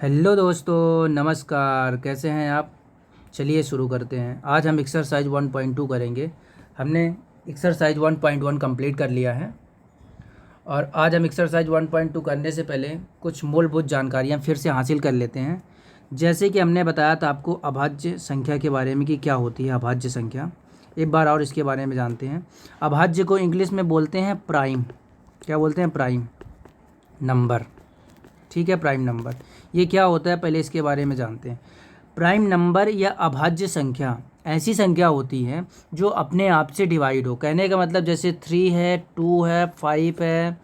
Hello दोस्तों, नमस्कार। कैसे हैं आप? चलिए शुरू करते हैं। आज हम एक्सरसाइज 1.2 करेंगे। हमने एक्सरसाइज 1.1 कंप्लीट कर लिया है और आज हम एक्सरसाइज 1.2 करने से पहले कुछ मूलभूत जानकारियां फिर से हासिल कर लेते हैं। जैसे कि हमने बताया था आपको अभाज्य संख्या के बारे में कि क्या होती है अभाज्य संख्या। एक बार और इसके बारे में जानते हैं। अभाज्य को इंग्लिश में बोलते हैं प्राइम। क्या बोलते हैं? Prime number. ठीक है, प्राइम नंबर। ये क्या होता है पहले इसके बारे में जानते हैं। प्राइम नंबर या अभाज्य संख्या ऐसी संख्या होती है जो अपने आप से डिवाइड हो। कहने का मतलब जैसे 3 है, 2 है, 5 है,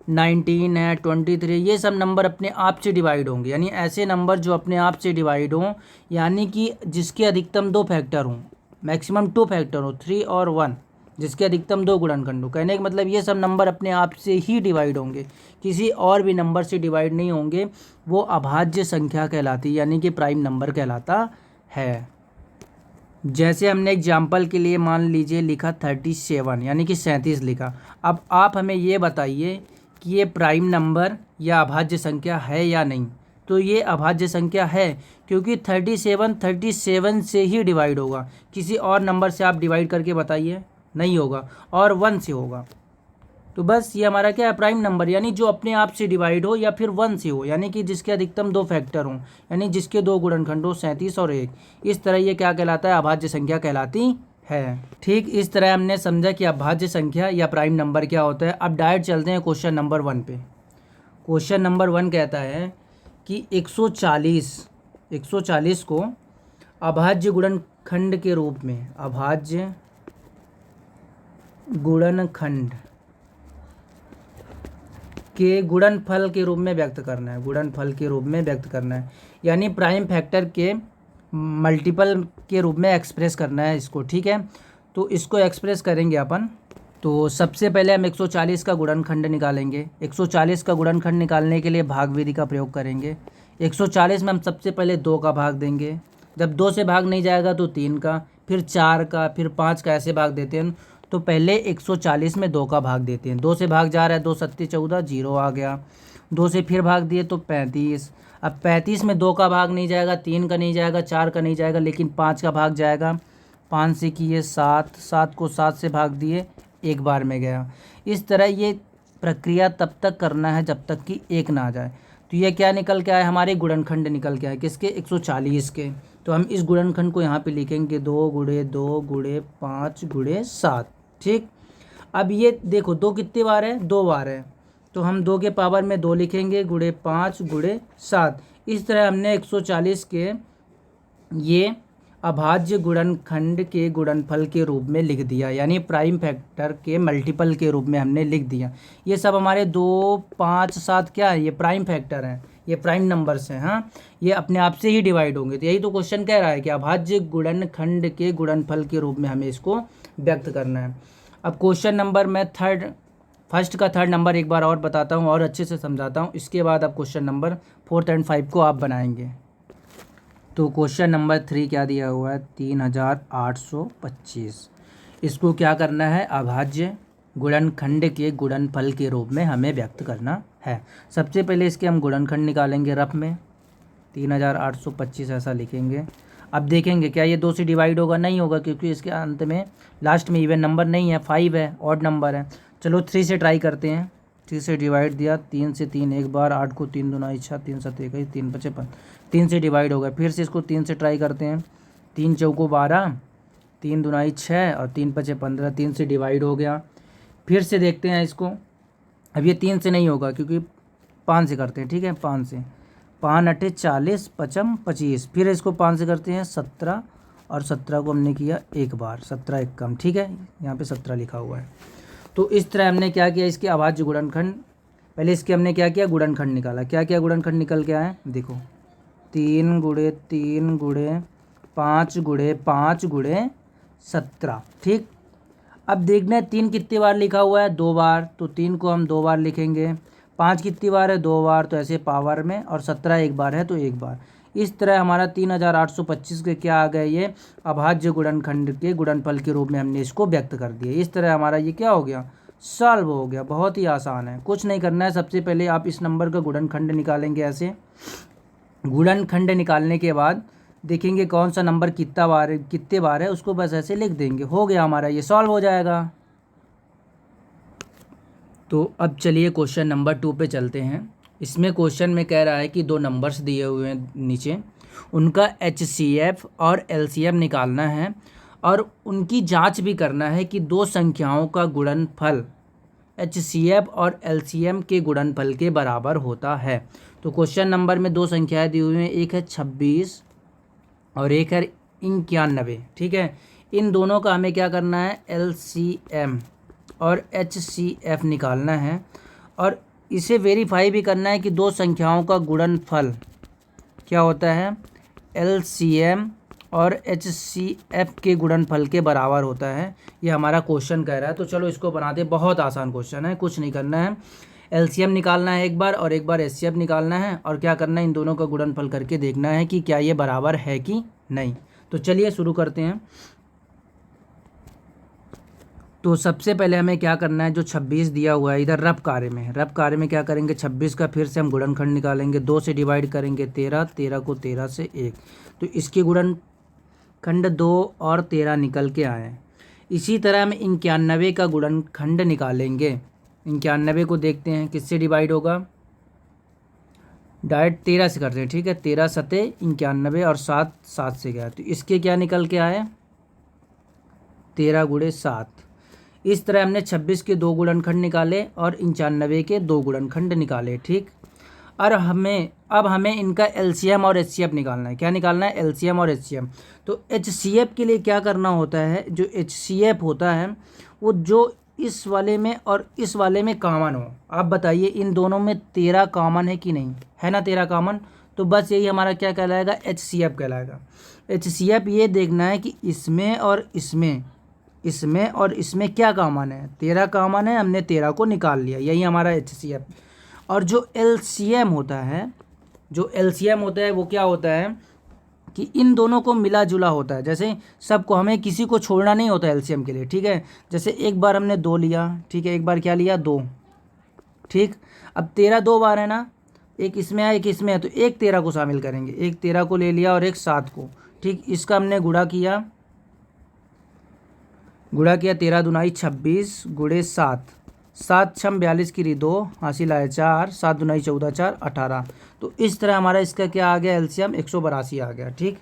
19 है, 23, ये सब नंबर अपने आप से डिवाइड होंगे। यानी ऐसे नंबर जो अपने आप से डिवाइड हों, यानी कि जिसके अधिकतम 2 फैक्टर हों, मैक्सिमम 2 फैक्टर हो, 3 और 1, जिसके अधिकतम 2 गुणनखंड हो। कहने का मतलब ये सब नंबर अपने आप से ही डिवाइड होंगे, किसी और भी नंबर से डिवाइड नहीं होंगे। वो अभाज्य संख्या कहलाती है, यानी कि प्राइम नंबर कहलाता है। जैसे हमने एग्जाम्पल के लिए मान लीजिए लिखा 37, यानी कि 37 लिखा। अब आप हमें ये बताइए कि ये प्राइम नंबर या अभाज्य संख्या है या नहीं। तो ये अभाज्य संख्या है, क्योंकि 37 से ही डिवाइड होगा। किसी और नंबर से आप डिवाइड करके बताइए, नहीं होगा, और 1 से होगा। तो बस ये हमारा क्या है? प्राइम नंबर, यानी जो अपने आप से डिवाइड हो या फिर 1 से हो, यानी कि जिसके अधिकतम 2 फैक्टर हों, यानी जिसके 2 गुणनखंड हो, 37 और 1। इस तरह ये क्या कहलाता है? अभाज्य संख्या कहलाती है। ठीक इस तरह हमने समझा कि अभाज्य संख्या या प्राइम नंबर क्या होता है। अब डायरेक्ट चलते हैं क्वेश्चन नंबर 1 पे। क्वेश्चन नंबर 1 कहता है कि 140 को अभाज्य गुणनखंड के रूप में, अभाज्य गुणनखंड के गुणनफल के रूप में व्यक्त करना है। गुणनफल के रूप में व्यक्त करना है, यानी प्राइम फैक्टर के मल्टीपल के रूप में एक्सप्रेस करना है इसको। ठीक है, तो इसको एक्सप्रेस करेंगे अपन। तो सबसे पहले हम 140 का गुणनखंड निकालेंगे। 140 का गुणनखंड निकालने के लिए भाग विधि का प्रयोग करेंगे। 140 में हम सबसे पहले 2 का भाग देंगे। जब 2 से भाग नहीं जाएगा तो 3 का, फिर 4 का, फिर 5 का, ऐसे भाग देते हैं। तो पहले 140 में 2 का भाग देते हैं। 2 से भाग जा रहा है, 2 सत्ती 14, 0 आ गया। 2 से फिर भाग दिए तो 35। अब 35 में 2 का भाग नहीं जाएगा, 3 का नहीं जाएगा, 4 का नहीं जाएगा, लेकिन 5 का भाग जाएगा। 5 से किए 7, 7 को 7 से भाग दिए, एक बार में गया। इस तरह ये प्रक्रिया तब तक करना है जब तक कि 1 ना आ जाए। तो ये क्या निकल के आए? हमारे गुणनखंड निकल के आए। किसके? 140 के। तो हम इस गुणनखंड को यहाँ पे लिखेंगे 2 गुणे 2 गुणे 5 गुणे 7। ठीक, अब ये देखो 2 कितनी बार है? 2 बार है। तो हम 2 के पावर में 2 लिखेंगे, गुणे 5 गुणे 7। इस तरह हमने 140 के ये अभाज्य गुणनखंड के गुणनफल के रूप में लिख दिया, यानी प्राइम फैक्टर के मल्टीपल के रूप में हमने लिख दिया। ये सब हमारे 2, 5, 7 क्या है? ये प्राइम फैक्टर हैं, ये प्राइम नंबर्स हैं। हाँ, ये अपने आप से ही डिवाइड होंगे। तो यही तो क्वेश्चन कह रहा है कि अभाज्य गुणनखंड के गुणनफल के रूप में हमें इसको व्यक्त करना है। अब क्वेश्चन नंबर मैं फर्स्ट का थर्ड नंबर एक बार और बताता हूँ और अच्छे से समझाता हूँ। इसके बाद अब क्वेश्चन नंबर 4 और 5 को आप बनाएंगे। तो क्वेश्चन नंबर 3 क्या दिया हुआ है? 3825। इसको क्या करना है? अभाज्य गुणनखंड के गुणनफल के रूप में हमें व्यक्त करना है। सबसे पहले इसके हम गुणनखंड निकालेंगे रफ में। 3825 ऐसा लिखेंगे। अब देखेंगे क्या ये 2 से डिवाइड होगा? नहीं होगा, क्योंकि इसके अंत में लास्ट में इवन नंबर नहीं है, 5 है, ऑड नंबर है। चलो 3 से ट्राई करते हैं। 3 से डिवाइड दिया, 3 से 3 एक बार, 8 को 3 दूना 6, 3 7 21, 3 5 5, 3 से डिवाइड होगा। फिर से इसको 3 से ट्राई करते हैं। 3 चौको 12, 3 दूना 6 और 3 5 15, 3 से डिवाइड हो गया। फिर से देखते हैं इसको। अब ये 3 से नहीं होगा, क्योंकि 5 से करते हैं। ठीक है, 5 से, 5 8 40, 5 25। फिर इसको 5 से करते हैं 17, और 17 को हमने किया एक बार, 17 एक कम। ठीक है, यहाँ पे 17 लिखा हुआ है। तो इस तरह हमने क्या किया? इसके अभाज्य गुणनखंड, पहले इसके हमने क्या किया? गुणनखंड निकाला। क्या क्या गुणनखंड निकल के आए? देखो, 3 गुणे 3 गुणे 5 गुणे 5 गुणे 17। ठीक, अब देखना है 3 कितनी बार लिखा हुआ है? 2 बार। तो 3 को हम 2 बार लिखेंगे। 5 कितनी बार है? 2 बार, तो ऐसे पावर में। और 17 एक बार है, तो एक बार। इस तरह हमारा 3825 के क्या आ गए? ये अभाज्य गुणनखंड के गुणनफल के रूप में हमने इसको व्यक्त कर दिया। इस तरह हमारा ये क्या हो गया? सॉल्व हो गया। बहुत ही आसान है, कुछ नहीं करना है। सबसे पहले आप इस नंबर का गुणनखंड निकालेंगे ऐसे। गुणनखंड निकालने के बाद देखेंगे कौन सा नंबर कितने बार है, उसको बस ऐसे लिख देंगे, हो गया हमारा, ये सॉल्व हो जाएगा। तो अब चलिए क्वेश्चन नंबर 2 पे चलते हैं। इसमें क्वेश्चन में कह रहा है कि दो नंबर्स दिए हुए हैं नीचे, उनका HCF और LCM निकालना है और उनकी जांच भी करना है कि दो संख्याओं का गुणनफल HCF और LCM के गुणनफल के बराबर होता है। तो क्वेश्चन नंबर में दो संख्याएं दी हुई हैं, एक है 26 और एक है 91। ठीक है, इन दोनों का हमें क्या करना है, LCM और HCF निकालना है और इसे वेरीफाई भी करना है कि दो संख्याओं का गुणनफल क्या होता है, LCM और HCF के गुणनफल के बराबर होता है। ये हमारा क्वेश्चन कह रहा है। तो चलो इसको बनाते, बहुत आसान क्वेश्चन है, कुछ नहीं करना है, LCM निकालना है एक बार और एक बार HCF निकालना है और क्या करना है, इन दोनों का गुणनफल करके देखना है कि क्या ये बराबर है कि नहीं। तो चलिए शुरू करते हैं। तो सबसे पहले हमें क्या करना है, जो 26 दिया हुआ है इधर रफ कार्य में क्या करेंगे, 26 का फिर से हम गुणनखंड निकालेंगे, 2 से डिवाइड करेंगे 13, 13 को 13 से 1, तो इसके गुणनखंड 2 और 13 निकल के आए। इसी तरह हम 91 का गुणनखंड निकालेंगे। 91 को देखते हैं किससे डिवाइड होगा, डायरेक्ट 13 से करते हैं। ठीक है, 13 सते 91 और 7 7 से गया, तो इसके क्या निकल के आए, 13 गुणे 7। इस तरह हमने 26 के दो गुणनखंड निकाले और 95 के दो गुणनखंड निकाले। ठीक, और अब हमें इनका LCM और HCF निकालना है। क्या निकालना है, LCM और HCM। तो HCF के लिए क्या करना होता है, जो HCF होता है वो जो इस वाले में और इस वाले में कॉमन हो। आप बताइए इन दोनों में 13 कॉमन है कि नहीं है ना, 13 कॉमन, तो बस यही हमारा क्या कहलाएगा, HCF कहलाएगा। HCF ये देखना है कि इसमें और इसमें क्या कॉमन है, 13 कॉमन है, हमने 13 को निकाल लिया, यही हमारा HCF। और जो LCM होता है वो क्या होता है कि इन दोनों को मिला जुला होता है, जैसे सबको, हमें किसी को छोड़ना नहीं होता LCM के लिए। ठीक है, जैसे एक बार हमने 2 लिया, ठीक है, एक बार क्या लिया, 2। ठीक, अब 13 दो बार है ना, एक इसमें है एक इसमें है, तो एक 13 को शामिल करेंगे, एक 13 को ले लिया और एक 7 को। ठीक, इसका हमने गुणा किया 13 दुनाई 26 गुणे 7, 7 छम 42 की 2 हासिल आए 4, 7 दुनाई 14 4 18। तो इस तरह हमारा इसका क्या आ गया, LCM 182 आ गया। ठीक,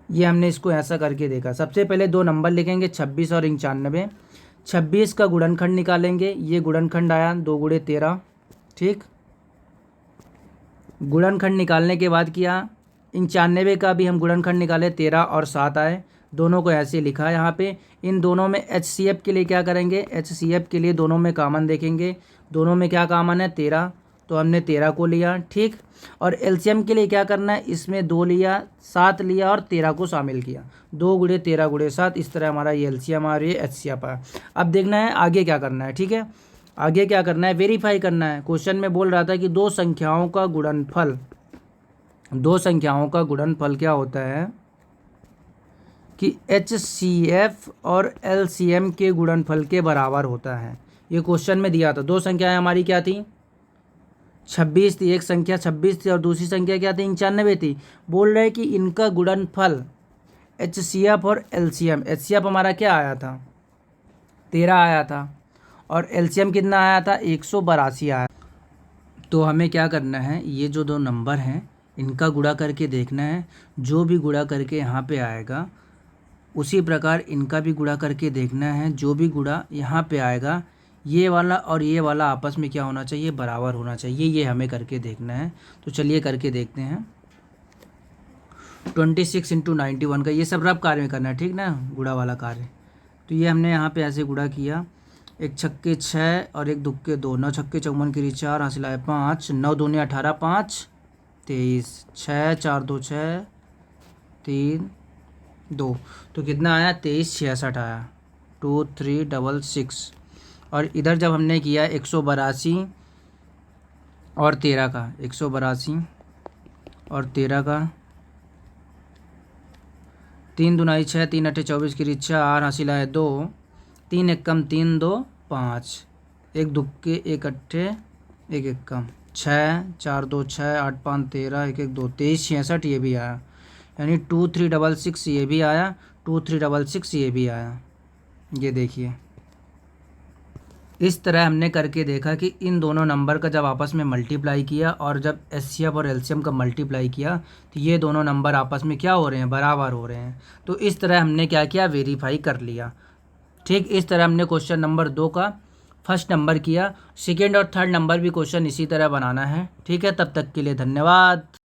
ये हमने इसको ऐसा करके देखा। सबसे पहले दो नंबर लिखेंगे 26 और 95। 26 का गुणनखंड निकालेंगे, ये गुणनखंड आया 2 गुणे 13। ठीक, गुणनखंड निकालने के बाद किया 95 का भी हम गुणनखंड निकाले, 13 और 7 आए, दोनों को ऐसे लिखा। यहाँ पे इन दोनों में HCF के लिए क्या करेंगे, HCF के लिए दोनों में कॉमन देखेंगे, दोनों में क्या कॉमन है, 13, तो हमने 13 को लिया। ठीक, और LCM के लिए क्या करना है, इसमें 2 लिया, 7 लिया और 13 को शामिल किया, 2 गुणे 13 गुणे 7, इस तरह हमारा ये LCM और ये HCF आया। अब देखना है आगे क्या करना है। ठीक है, आगे क्या करना है, वेरीफाई करना है। क्वेश्चन में बोल रहा था कि दो संख्याओं का गुणनफल क्या होता है कि HCF और LCM के गुणनफल के बराबर होता है। ये क्वेश्चन में दिया था। दो संख्याएं हमारी क्या थी, 26 थी, एक संख्या 26 थी और दूसरी संख्या क्या थी, 95 थी। बोल रहे कि इनका गुणनफल HCF और LCM, HCF हमारा क्या आया था, 13 आया था और LCM कितना आया था, 182 आया। तो हमें क्या करना है, ये जो दो नंबर हैं इनका गुणा करके देखना है, जो भी गुणा करके यहाँ पे आएगा उसी प्रकार इनका भी गुणा करके देखना है, जो भी गुणा यहाँ पे आएगा ये वाला और ये वाला आपस में क्या होना चाहिए, बराबर होना चाहिए। ये हमें करके देखना है। तो चलिए करके देखते हैं। 26 × 91 का ये सब रफ कार्य में करना है, ठीक ना, गुणा वाला कार्य। तो ये हमने यहाँ पे ऐसे गुणा किया, एक छक्के 6 और एक दुक्के 2, 9 छक्के 54 की 4 हासिल आए 5, 9 दूनी 18, 5 23, 6 4 2 6 3 2, तो कितना आया, 23 66 आया, 2366। और इधर जब हमने किया 182 और 13 का, 182 और 13 का, 3 दुनाई 6, 3 अट्ठे 24 की 4 हासिल आए 2, 3 एक कम 3 2 5, एक दुक्के एक अट्ठे एक एक कम छः, 4 2 6, 8 5 13, 1 1 2 23 66 ये भी आया, यानी 2366 ये भी आया, 2366 ये भी आया। ये देखिए इस तरह हमने करके देखा कि इन दोनों नंबर का जब आपस में मल्टीप्लाई किया और जब एचसीएफ और एलसीएम का मल्टीप्लाई किया तो ये दोनों नंबर आपस में क्या हो रहे हैं, बराबर हो रहे हैं। तो इस तरह हमने क्या किया, वेरीफाई कर लिया। ठीक इस तरह हमने क्वेश्चन नंबर 2 का फर्स्ट नंबर किया। सेकेंड और थर्ड नंबर भी क्वेश्चन इसी तरह बनाना है। ठीक है, तब तक के लिए धन्यवाद।